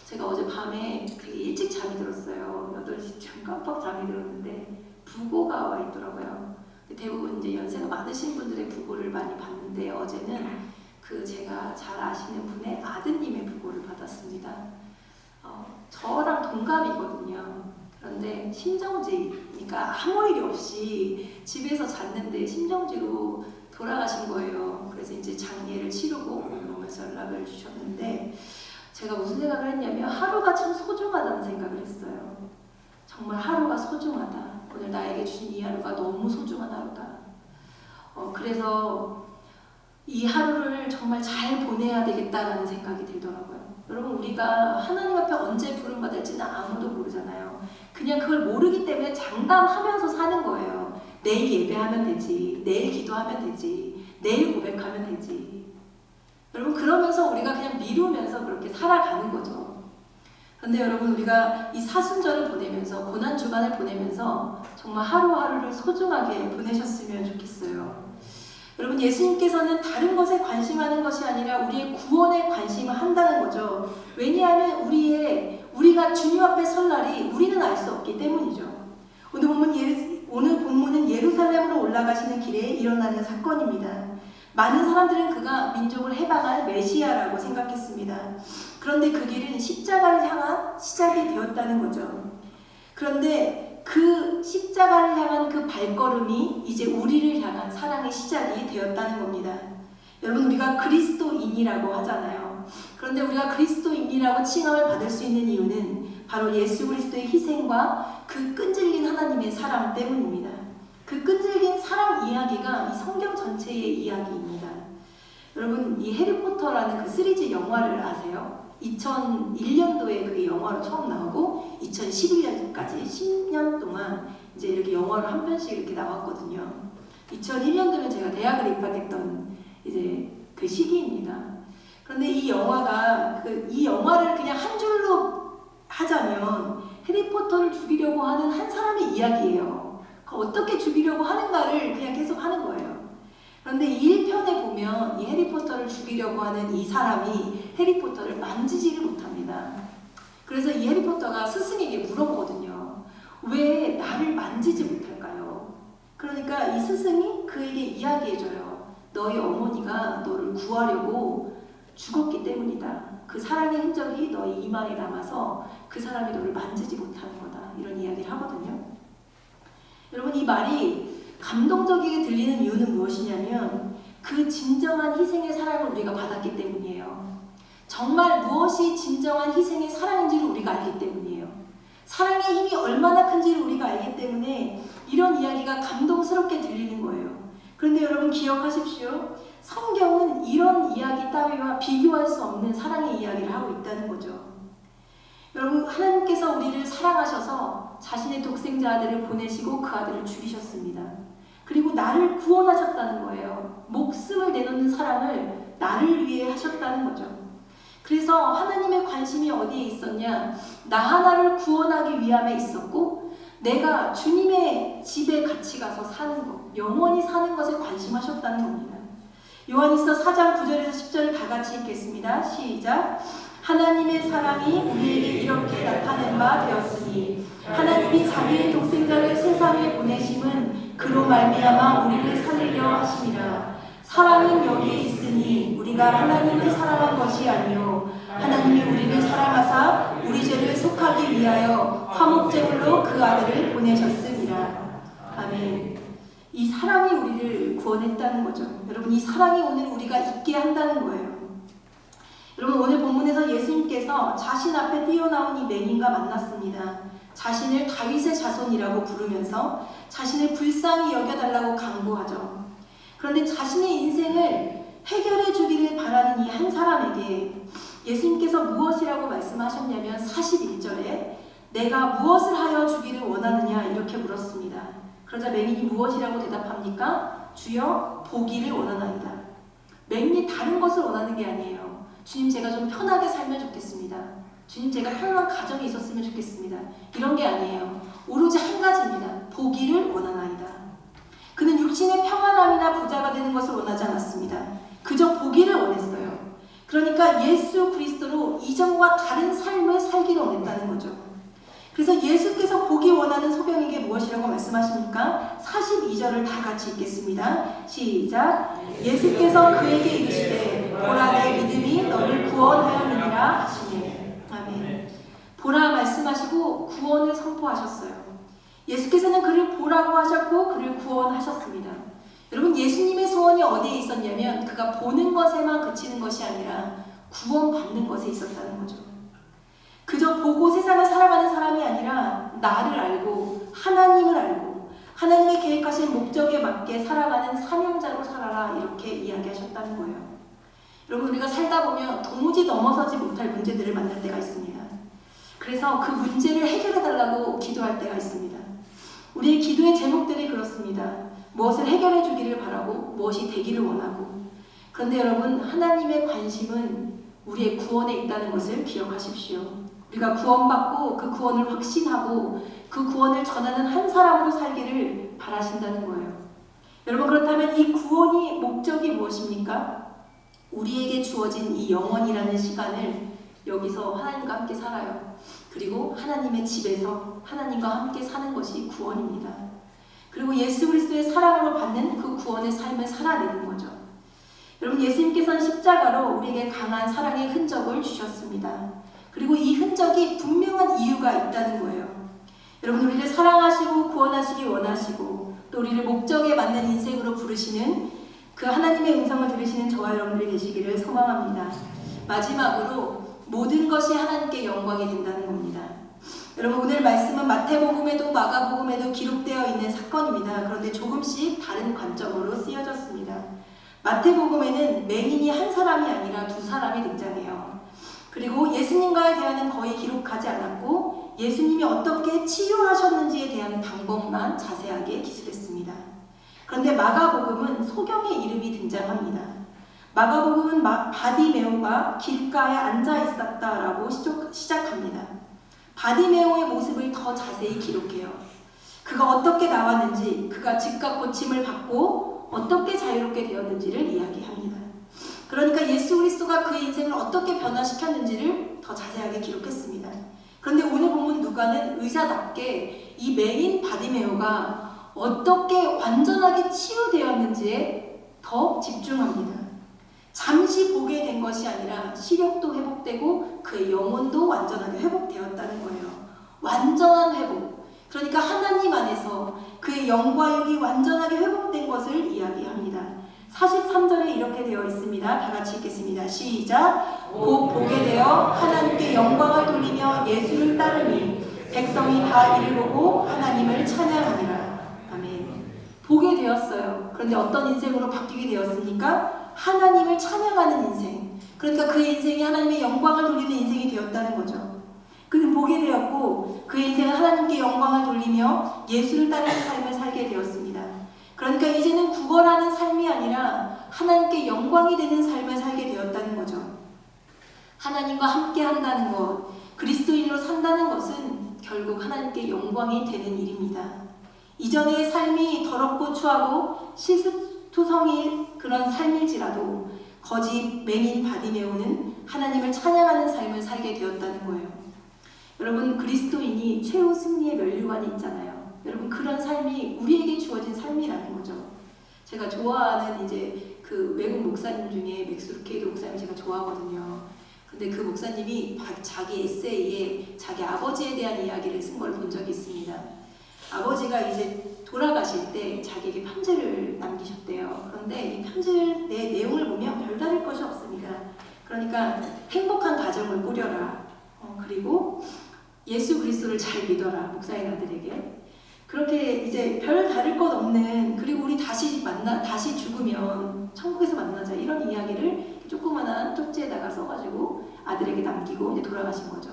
제가 어제 밤에 되게 일찍 잠이 들었어요. 8시쯤 깜빡 잠이 들었는데 부고가 와 있더라고요. 대부분 이제 연세가 많으신 분들의 부고를 많이 받는데 어제는 그 제가 잘 아시는 분의 아드님의 부고를 받았습니다. 저랑 동갑이거든요. 그런데 심정지니까 아무 일이 없이 집에서 잤는데 심정지로 돌아가신 거예요. 그래서 이제 장례를 치르고 오면서 연락을 주셨는데 제가 무슨 생각을 했냐면 하루가 참 소중하다는 생각을 했어요. 정말 하루가 소중하다. 오늘 나에게 주신 이 하루가 너무 소중한 하루다. 그래서 이 하루를 정말 잘 보내야 되겠다라는 생각이 들더라고요. 여러분, 우리가 하나님 앞에 언제 부름받을지는 아무도 모르잖아요. 그냥 그걸 모르기 때문에 장담하면서 사는 거예요. 내일 예배하면 되지, 내일 기도하면 되지, 내일 고백하면 되지. 여러분, 그러면서 우리가 그냥 미루면서 그렇게 살아가는 거죠. 그런데 여러분, 우리가 이 사순절을 보내면서 고난주간을 보내면서 정말 하루하루를 소중하게 보내셨으면 좋겠어요. 여러분, 예수님께서는 다른 것에 관심하는 것이 아니라 우리의 구원에 관심을 한다는 거죠. 왜냐하면 우리가 주님 앞에 설 날이 우리는 알 수 없기 때문이죠. 오늘 본문은 예루살렘으로 올라가시는 길에 일어나는 사건입니다. 많은 사람들은 그가 민족을 해방할 메시아라고 생각했습니다. 그런데 그 길은 십자가를 향한 시작이 되었다는 거죠. 그런데 그 십자가를 향한 그 발걸음이 이제 우리를 향한 사랑의 시작이 되었다는 겁니다. 여러분, 우리가 그리스도인이라고 하잖아요. 그런데 우리가 그리스도인이라고 칭함을 받을 수 있는 이유는 바로 예수 그리스도의 희생과 그 끈질긴 하나님의 사랑 때문입니다. 그 끈질긴 사랑 이야기가 이 성경 전체의 이야기입니다. 여러분, 이 해리포터라는 그 시리즈 영화를 아세요? 2001년도에 그게 영화로 처음 나오고 2011년까지 10년 동안 이제 이렇게 영화로 한 편씩 이렇게 나왔거든요. 2001년도면 제가 대학을 입학했던 이제 그 시기입니다. 그런데 이 영화를 그냥 한 줄로 하자면 해리포터를 죽이려고 하는 한 사람의 이야기예요. 어떻게 죽이려고 하는가를 그냥 계속 하는 거예요. 그런데 1편에 보면 이 해리포터를 죽이려고 하는 이 사람이 해리포터를 만지지를 못합니다. 그래서 이 해리포터가 스승에게 물어보거든요. 왜 나를 만지지 못할까요? 그러니까 이 스승이 그에게 이야기해줘요. 너희 어머니가 너를 구하려고 죽었기 때문이다. 그 사랑의 흔적이 너희 이마에 남아서 그 사람이 너를 만지지 못하는 거다. 이런 이야기를 하거든요. 여러분, 이 말이 감동적이게 들리는 이유는 무엇이냐면 그 진정한 희생의 사랑을 우리가 받았기 때문이에요. 정말 무엇이 진정한 희생의 사랑인지를 우리가 알기 때문이에요. 사랑의 힘이 얼마나 큰지를 우리가 알기 때문에 이런 이야기가 감동스럽게 들리는 거예요. 그런데 여러분 기억하십시오. 성경은 이런 이야기 따위와 비교할 수 없는 사랑의 이야기를 하고 있다는 거죠. 여러분, 하나님께서 우리를 사랑하셔서 자신의 독생자 아들을 보내시고 그 아들을 죽이셨습니다. 그리고 나를 구원하셨다는 거예요. 목숨을 내놓는 사랑을 나를 위해 하셨다는 거죠. 그래서 하나님의 관심이 어디에 있었냐? 나 하나를 구원하기 위함에 있었고 내가 주님의 집에 같이 가서 사는 것, 영원히 사는 것에 관심하셨다는 겁니다. 요한일서 4장 9절에서 10절을 다 같이 읽겠습니다. 시작. 하나님의 사랑이 우리에게 이렇게 나타낸 바 되었으니 하나님이 자기의 독생자를 세상에 보내심은 그로 말미암아 우리를 살리려 하심이라. 사랑은 여기에 있으니 우리가 하나님을 사랑한 것이 아니요 하나님이 우리를 사랑하사 우리 죄를 속하기 위하여 화목제물로 그 아들을 보내셨습니다. 아멘. 이 사랑이 우리를 구원했다는 거죠. 여러분, 이 사랑이 오늘 우리가 있게 한다는 거예요. 여러분, 오늘 본문에서 예수님께서 자신 앞에 뛰어나온 이 맹인과 만났습니다. 자신을 다윗의 자손이라고 부르면서 자신을 불쌍히 여겨달라고 강구하죠. 그런데 자신의 인생을 해결해 주기를 바라는 이 한 사람에게 예수님께서 무엇이라고 말씀하셨냐면 41절에 내가 무엇을 하여 주기를 원하느냐 이렇게 물었습니다. 그러자 맹인이 무엇이라고 대답합니까? 주여 보기를 원하나이다. 맹인이 다른 것을 원하는 게 아니에요. 주님, 제가 좀 편하게 살면 좋겠습니다. 주님, 제가 편안한 가정이 있었으면 좋겠습니다. 이런 게 아니에요. 오로지 한 가지입니다. 보기를 원하나이다. 그는 육신의 평안함이나 부자가 되는 것을 원하지 않았습니다. 그저 보기를 원했어요. 그러니까 예수 그리스도로 이전과 다른 삶을 살기를 원했다는 거죠. 그래서 예수께서 보기 원하는 소경에게 무엇이라고 말씀하십니까? 42절을 다 같이 읽겠습니다. 시작. 예수께서 그에게 이르시되 보라, 내 믿음이 너를 구원하였느니라 하시네. 아멘. 보라 말씀하시고 구원을 선포하셨어요. 예수께서는 그를 보라고 하셨고 그를 구원하셨습니다. 여러분, 예수님의 소원이 어디에 있었냐면 그가 보는 것에만 그치는 것이 아니라 구원받는 것에 있었다는 거죠. 그저 보고 세상을 살아가는 사람이 아니라 나를 알고 하나님을 알고 하나님의 계획하신 목적에 맞게 살아가는 사명자로 살아라, 이렇게 이야기하셨다는 거예요. 여러분, 우리가 살다 보면 도무지 넘어서지 못할 문제들을 만날 때가 있습니다. 그래서 그 문제를 해결해달라고 기도할 때가 있습니다. 우리의 기도의 제목들이 그렇습니다. 무엇을 해결해 주기를 바라고 무엇이 되기를 원하고. 그런데 여러분, 하나님의 관심은 우리의 구원에 있다는 것을 기억하십시오. 우리가 구원받고 그 구원을 확신하고 그 구원을 전하는 한 사람으로 살기를 바라신다는 거예요. 여러분, 그렇다면 이 구원이 목적이 무엇입니까? 우리에게 주어진 이 영원이라는 시간을 여기서 하나님과 함께 살아요. 그리고 하나님의 집에서 하나님과 함께 사는 것이 구원입니다. 그리고 예수 그리스도의 사랑을 받는 그 구원의 삶을 살아내는 거죠. 여러분, 예수님께서는 십자가로 우리에게 강한 사랑의 흔적을 주셨습니다. 그리고 이 흔적이 분명한 이유가 있다는 거예요. 여러분, 우리를 사랑하시고 구원하시기 원하시고 또 우리를 목적에 맞는 인생으로 부르시는 그 하나님의 음성을 들으시는 저와 여러분들이 되시기를 소망합니다. 마지막으로 모든 것이 하나님께 영광이 된다는 겁니다. 여러분, 오늘 말씀은 마태복음에도 마가복음에도 기록되어 있는 사건입니다. 그런데 조금씩 다른 관점으로 쓰여졌습니다. 마태복음에는 맹인이 한 사람이 아니라 두 사람이 등장해요. 그리고 예수님과의 대화는 거의 기록하지 않았고 예수님이 어떻게 치유하셨는지에 대한 방법만 자세하게 기술했습니다. 그런데 마가복음은 소경의 이름이 등장합니다. 마가복음은 바디메오가 길가에 앉아 있었다라고 시작합니다. 바디메오의 모습을 더 자세히 기록해요. 그가 어떻게 나왔는지, 그가 즉각 고침을 받고 어떻게 자유롭게 되었는지를 이야기합니다. 그러니까 예수 그리스도가 그의 인생을 어떻게 변화시켰는지를 더 자세하게 기록했습니다. 그런데 오늘 본문 누가는 의사답게 이 맹인 바디메오가 어떻게 완전하게 치유되었는지에 더 집중합니다. 잠시 보게 된 것이 아니라 시력도 회복되고 그의 영혼도 완전하게 회복되었다는 거예요. 완전한 회복. 그러니까 하나님 안에서 그의 영과 육이 완전하게 회복된 것을 이야기합니다. 43절에 이렇게 되어 있습니다. 다 같이 읽겠습니다. 시작. 곧 보게 되어 하나님께 영광을 돌리며 예수를 따르니 백성이 다 이를 보고 하나님을 찬양하니라. 아멘. 보게 되었어요. 그런데 어떤 인생으로 바뀌게 되었습니까? 하나님을 찬양하는 인생. 그러니까 그의 인생이 하나님의 영광을 돌리는 인생이 되었다는 거죠. 그는 보게 되었고 그의 인생은 하나님께 영광을 돌리며 예수를 따르는 삶을 살게 되었습니다. 그러니까 이제는 구걸하는 삶이 아니라 하나님께 영광이 되는 삶을 살게 되었다는 거죠. 하나님과 함께 한다는 것, 그리스도인으로 산다는 것은 결국 하나님께 영광이 되는 일입니다. 이전의 삶이 더럽고 추하고 실수투성이의 그런 삶일지라도 거짓 맹인 바디메오는 하나님을 찬양하는 삶을 살게 되었다는 거예요. 여러분, 그리스도인이 최후 승리의 면류관이 있잖아요. 여러분, 그런 삶이 우리에게 주어진 삶이라는 거죠. 제가 좋아하는 이제 그 외국 목사님 중에 맥스 루케이도 목사님 제가 좋아하거든요. 근데 그 목사님이 자기 에세이에 자기 아버지에 대한 이야기를 쓴 걸 본 적이 있습니다. 아버지가 이제 돌아가실 때 자기에게 편지를 남기셨대요. 그런데 이 편지 내용을 보면 별다를 것이 없습니다. 그러니까 행복한 가정을 꾸려라. 그리고 예수 그리스도를 잘 믿어라. 목사인 아들에게. 그렇게 이제 별 다를 것 없는, 그리고 우리 다시 죽으면 천국에서 만나자, 이런 이야기를 조그만한 쪽지에다가 써가지고 아들에게 남기고 이제 돌아가신 거죠.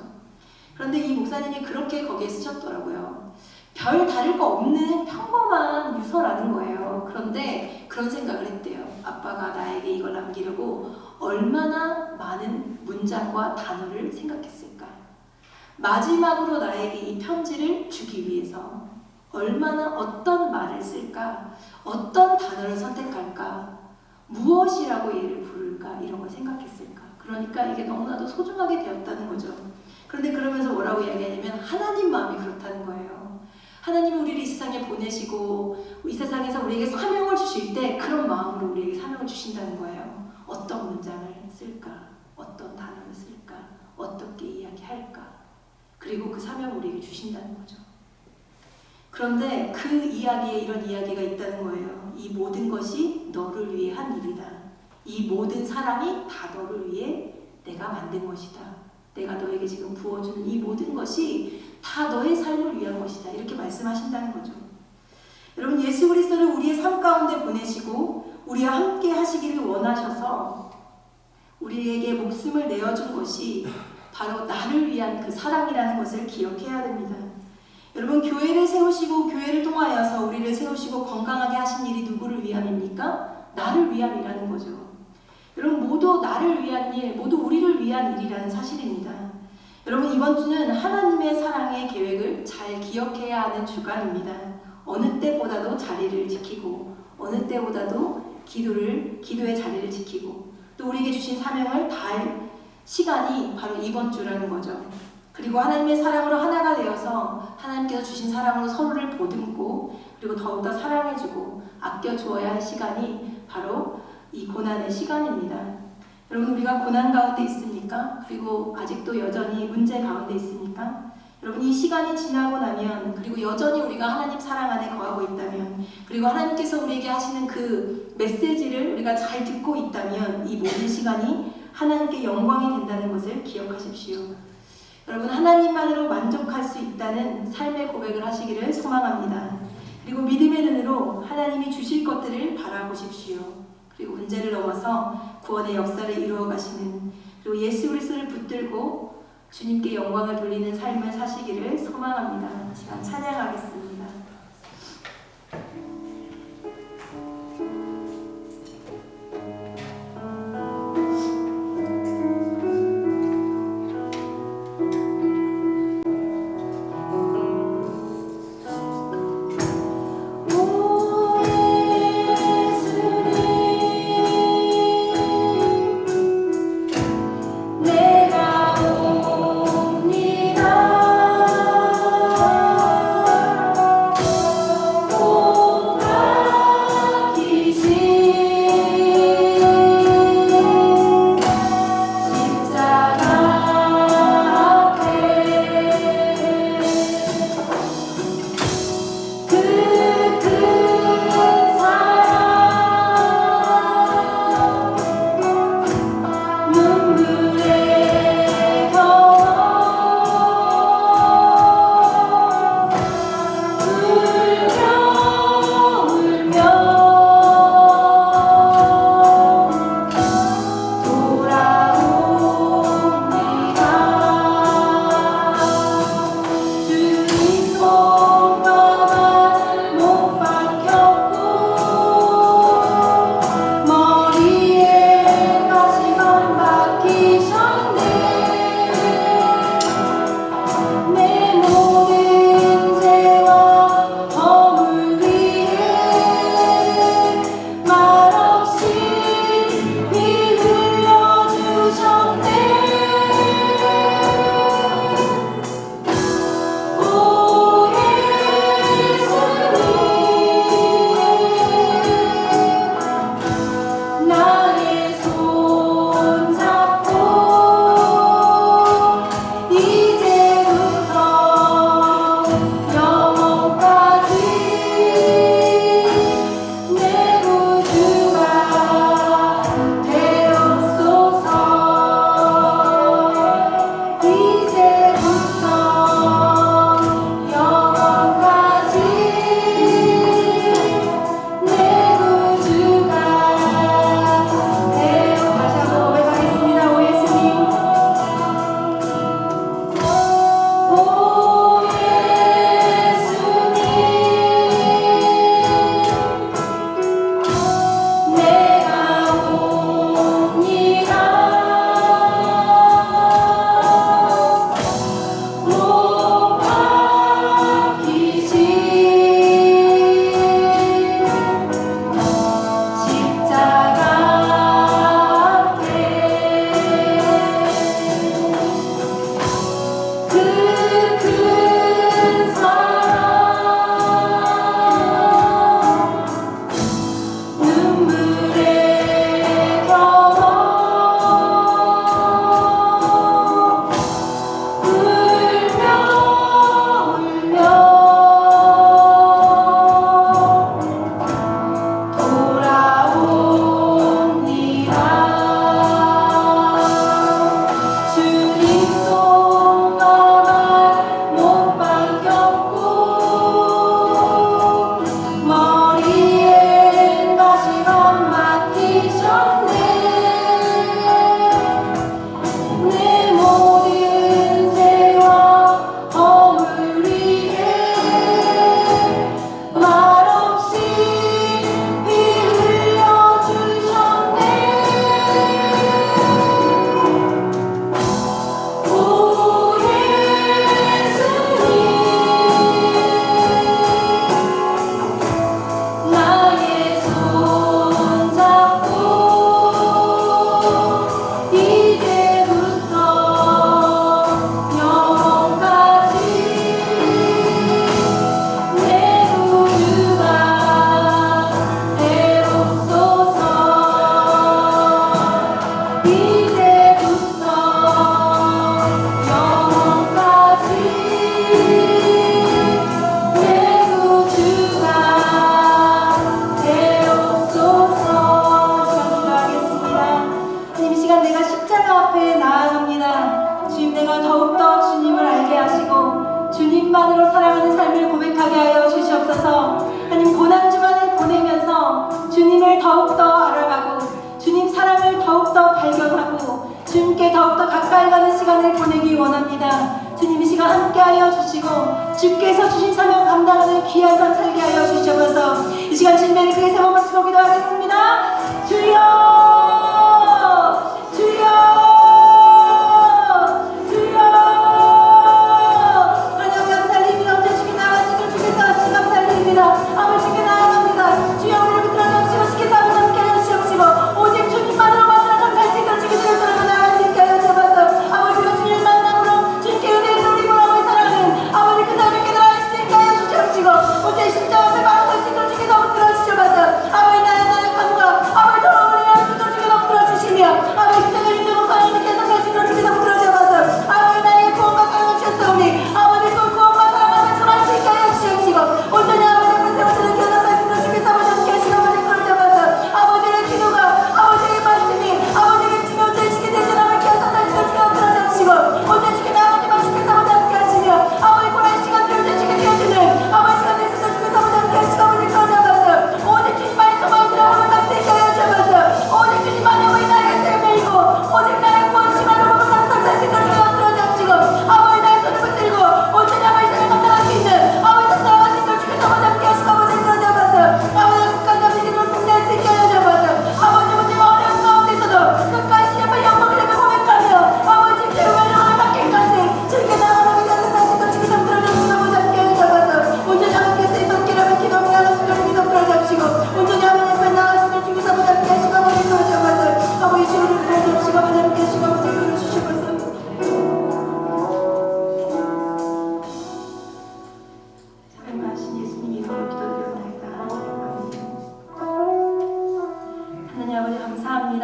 그런데 이 목사님이 그렇게 거기에 쓰셨더라고요. 별 다를 거 없는 평범한 유서라는 거예요. 그런데 그런 생각을 했대요. 아빠가 나에게 이걸 남기려고 얼마나 많은 문장과 단어를 생각했을까. 마지막으로 나에게 이 편지를 주기 위해서 얼마나 어떤 말을 쓸까, 어떤 단어를 선택할까, 무엇이라고 얘를 부를까, 이런 걸 생각했을까. 그러니까 이게 너무나도 소중하게 되었다는 거죠. 그런데 그러면서 뭐라고 이야기하냐면 하나님 마음이 그렇다는 거예요. 하나님이 우리를 이 세상에 보내시고 이 세상에서 우리에게 사명을 주실 때 그런 마음으로 우리에게 사명을 주신다는 거예요. 어떤 문장을 쓸까, 어떤 단어를 쓸까, 어떻게 이야기할까, 그리고 그 사명을 우리에게 주신다는 거죠. 그런데 그 이야기에 이런 이야기가 있다는 거예요. 이 모든 것이 너를 위해 한 일이다. 이 모든 사랑이 다 너를 위해 내가 만든 것이다. 내가 너에게 지금 부어주는 이 모든 것이 다 너의 삶을 위한 것이다. 이렇게 말씀하신다는 거죠. 여러분, 예수 그리스도를 우리의 삶 가운데 보내시고 우리와 함께 하시기를 원하셔서 우리에게 목숨을 내어준 것이 바로 나를 위한 그 사랑이라는 것을 기억해야 됩니다. 여러분, 교회를 세우시고 교회를 통하여서 우리를 세우시고 건강하게 하신 일이 누구를 위함입니까? 나를 위함이라는 거죠. 여러분, 모두 나를 위한 일, 모두 우리를 위한 일이라는 사실입니다. 여러분, 이번 주는 하나님의 사랑의 계획을 잘 기억해야 하는 주간입니다. 어느 때보다도 자리를 지키고 어느 때보다도 기도의 자리를 지키고 또 우리에게 주신 사명을 다할 시간이 바로 이번 주라는 거죠. 그리고 하나님의 사랑으로 하나가 되어서 하나님께서 주신 사랑으로 서로를 보듬고 그리고 더욱더 사랑해주고 아껴주어야 할 시간이 바로 이 고난의 시간입니다. 여러분, 우리가 고난 가운데 있습니까? 그리고 아직도 여전히 문제 가운데 있습니까? 여러분, 이 시간이 지나고 나면, 그리고 여전히 우리가 하나님 사랑 안에 거하고 있다면, 그리고 하나님께서 우리에게 하시는 그 메시지를 우리가 잘 듣고 있다면 이 모든 시간이 하나님께 영광이 된다는 것을 기억하십시오. 여러분, 하나님만으로 만족할 수 있다는 삶의 고백을 하시기를 소망합니다. 그리고 믿음의 눈으로 하나님이 주실 것들을 바라보십시오. 그리고 문제를 넘어서 구원의 역사를 이루어 가시는, 그리고 예수 그리스도를 붙들고 주님께 영광을 돌리는 삶을 사시기를 소망합니다. 시간 찬양하겠습니다. 주님만으로 살아가는 삶을 고백하게 하여 주시옵소서. 하나님, 고난 주간을 보내면서 주님을 더욱더 알아가고 주님 사랑을 더욱더 발견하고 주님께 더욱더 가까이 가는 시간을 보내기 원합니다. 주님, 이 시간 함께하여 주시고 주께서 주신 사명 감당하는 귀한 삶 살게 하여 주시옵소서. 이 시간 주님의 크게 세 번만 쓰고 기도하겠습니다. 주여, 주여, 주여. 하나님 감사드립니다. 언제 주께 나가시고 주께서 하신 감사드립니다. 아버지께 나아갑니다. 주여, 우리를 붙들어 주시고 주께서 아버지 함께 하여 주시옵시고 오직 주님만으로만 살아갈 수 있도록 주께서 들어 나아갈 수 있게 하여 주옵소서. 아버지가 주님을 만남으로 주님께 은혜를 돌리고 아버지 사랑하는 아버지 그 삶을 깨달아 수 있게 하여 주시옵시고 오직 십자가 앞에 바로 설 수 있도록 주께서 붙들어 주시옵소서. 아버지 나의 나약함과 아버지 더러움을 위하여 수 있도록 주께서 붙들어 주시며 아버지 십자가 인정으로 사랑을 계속할 수 있도록 주께서 붙들어 주옵소서. 아버지 나에게 구원과 사랑을 주셨사오니 아버지 그 구원과 사랑을 전할 수 있게 하여 주시옵시고 온전히 아버지 그 세워지는 계속할 수 있도록 주께서 아버지 함께 하시고 아버지 붙들어 주옵소서. 아버지의 기도가 아버지의 말씀이 아버지의 지금 온전히 주께 대전함을 계속할 수 있도록 주께서 붙들어 주옵시고 온전히 주께 나아가지만 주께서 아버지 함께 하시며 아버지 고난 시간들을 온전히 주께 되어주는 아버지 시간 내에서 주께서 아버지 함께 하시고 아버지 붙들어 주옵소서. 오직 주님만의 소망을 들어오는 갈수 있게 하여 주옵소서. 오직 주님만의 오이 나에게 쓰여 밀고 오직 나의 구원 시간을 보고 감사할 수 있도록 주께서 붙들어 주옵시고 아버지 나의 손을 붙들고 온전히 아버지 삶을 감당할 수 있는 아버지 살아갈 수 있도록 주께서 아버지 함께 하시고 아버지 붙들어 주옵소서. 아버지 끝까지 아버지 기도로 승리할 수 있게 하여 주옵소서. 아버지 문제와 어려운 가운데서도 끝까지 주님 앞에 영광을 내며 고백하며 아버지 죄와 영광을 받기까지 주님께 나아가는 위대한 사실 또 주께서 붙들어 주옵시고 아버지 함께 하여 주옵소서. 온전히 하나님께 쓰임 받게 하며 기도하며 나갈 수 있도록 주께서 붙들어 주옵시고 온전히 하나님 앞에 나갈 수 있도록 주께서 아버지 함께 하시고 아버지 붙들어 주옵소서. 아버지 주를 붙들어 주옵시고 아버지 함께 하시고 아버지 붙들어 주옵소서. 사랑하신 예수님 이름으로 기도드립니다. 하나님 아버지 감사합니다.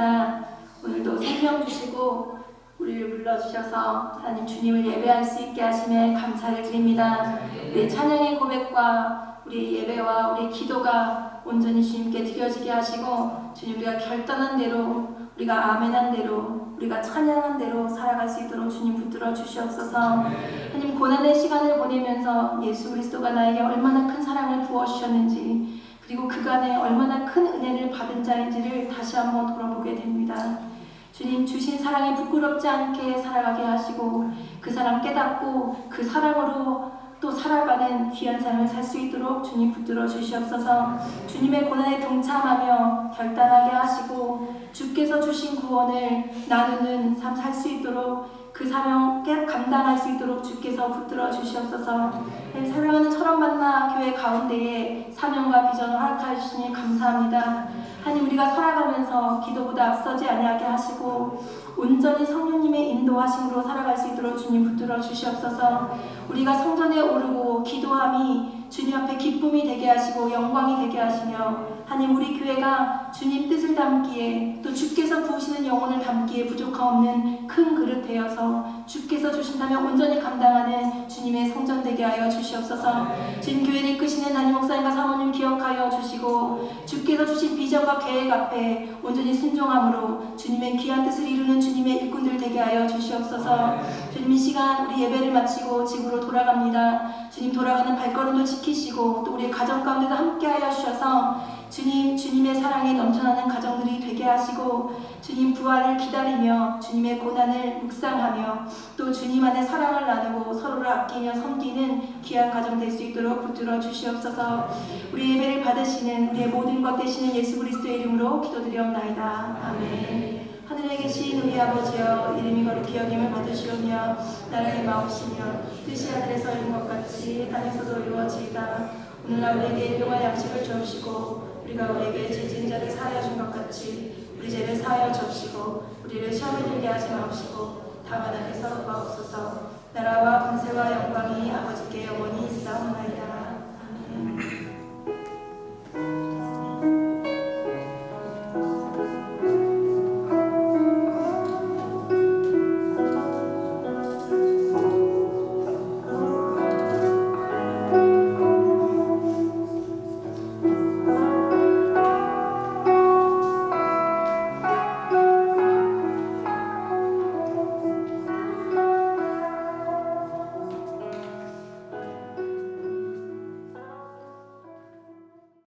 오늘도 생명 주시고 우리를 불러주셔서 하나님 주님을 예배할 수 있게 하심에 감사를 드립니다. 우리의 찬양의 고백과 우리의 예배와 우리의 기도가 온전히 주님께 드려지게 하시고 주님 우리가 결단한 대로 우리가 아멘한 대로 우리가 찬양한 대로 살아갈 수 있도록 주님 붙들어 주시옵소서. 하나님 고난의 시간을 보내면서 예수 그리스도가 나에게 얼마나 큰 사랑을 부어주셨는지 그리고 그간에 얼마나 큰 은혜를 받은 자인지를 다시 한번 돌아보게 됩니다. 주님 주신 사랑이 부끄럽지 않게 살아가게 하시고 그 사랑 깨닫고 그 사랑으로 또 살아가는 귀한 삶을 살 수 있도록 주님 붙들어 주시옵소서. 주님의 고난에 동참하며 결단하게 하시고 주께서 주신 구원을 나누는 삶 살 수 있도록 그 사명 감당할 수 있도록 주께서 붙들어 주시옵소서. 사랑하는 철원 만나 교회 가운데에 사명과 비전을 허락하여 주시니 감사합니다. 하나님 우리가 살아가면서 기도보다 앞서지 아니하게 하시고 온전히 성령님의 인도하심으로 살아갈 수 있도록 주님 붙들어 주시옵소서. 우리가 성전에 오르고 기도함이 주님 앞에 기쁨이 되게 하시고 영광이 되게 하시며 하나님 우리 교회가 주님 뜻을 담기에 또 주께서 부으시는 영혼을 담기에 부족함없는 큰 그릇 되어서 주께서 주신다면 온전히 감당하는 주님의 성전 되게 하여 주시옵소서. 주님 교회를 이끄시는 담임 목사님과 사모님 기억하여 주시고 주께서 주신 비전과 계획 앞에 온전히 순종함으로 주님의 귀한 뜻을 이루는 주님의 일꾼들 되게 하여 주시옵소서. 주님 이 시간 우리 예배를 마치고 집으로 돌아갑니다. 주님 돌아가는 발걸음도 지키시고 또 우리의 가정 가운데도 함께하여 주셔서 주님의 사랑에 넘쳐나는 가정들이 되게 하시고 주님 부활을 기다리며 주님의 고난을 묵상하며 또 주님 안에 사랑을 나누고 서로를 아끼며 섬기는 귀한 가정 될 수 있도록 붙들어 주시옵소서. 우리 예배를 받으시는 우리의 모든 것 되시는 예수 그리스도의 이름으로 기도드리옵나이다. 아멘. 하늘에 계신 우리 아버지여 이름이 거룩히 여김을 받으시오며 나라의 마옵시며 뜻이 하늘에서 이룬 것 같이 땅에서도 이루어지이다. 오늘날 우리에게 일용할 양식을 주옵시고 우리가 우리에게 죄진 자를 사하여 준 것 같이 우리 죄를 사하여 주옵시고 우리를 시험에 들게 하지 마옵시고 다만 악에서 구하옵소서. 나라와 권세와 영광이 아버지께 영원히 있사옵나이다.